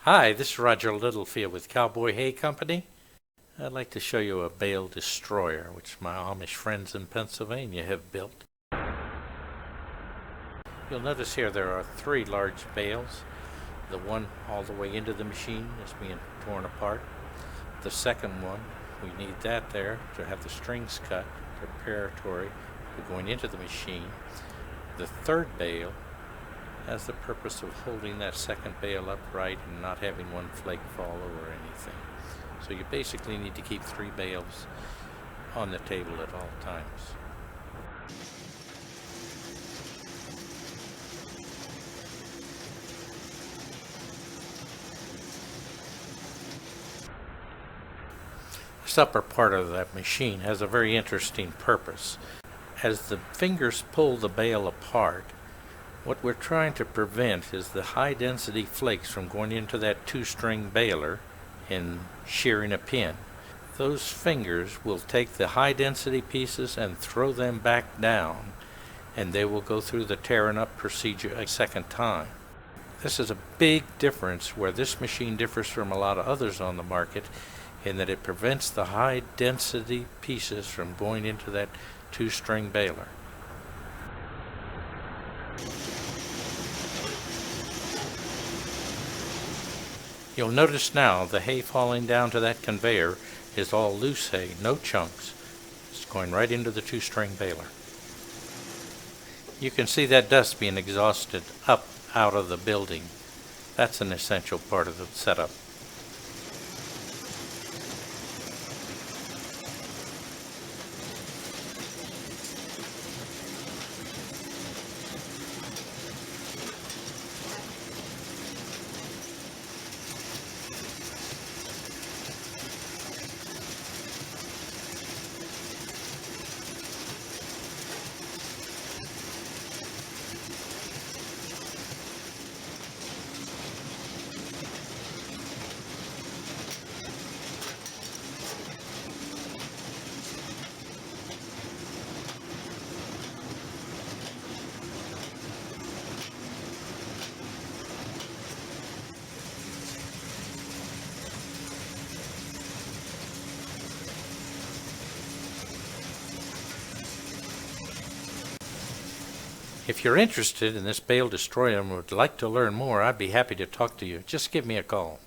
Hi, this is Roger Littlefield with Cowboy Hay Company. I'd like to show you a Bale Destroyer, which my Amish friends in Pennsylvania have built. You'll notice here there are 3 large bales. The one all the way into the machine is being torn apart. The second one, we need that there to have the strings cut preparatory to going into the machine. The third bale has the purpose of holding that second bale upright and not having one flake fall over anything. So you basically need to keep 3 bales on the table at all times. This upper part of that machine has a very interesting purpose. As the fingers pull the bale apart, what we're trying to prevent is the high density flakes from going into that 2-string baler and shearing a pin. Those fingers will take the high density pieces and throw them back down, and they will go through the tearing up procedure a second time. This is a big difference where this machine differs from a lot of others on the market in that it prevents the high density pieces from going into that 2-string baler. You'll notice now the hay falling down to that conveyor is all loose hay, no chunks. It's going right into the 2-string baler. You can see that dust being exhausted up out of the building. That's an essential part of the setup. If you're interested in this Bale Destroyer and would like to learn more, I'd be happy to talk to you. Just give me a call.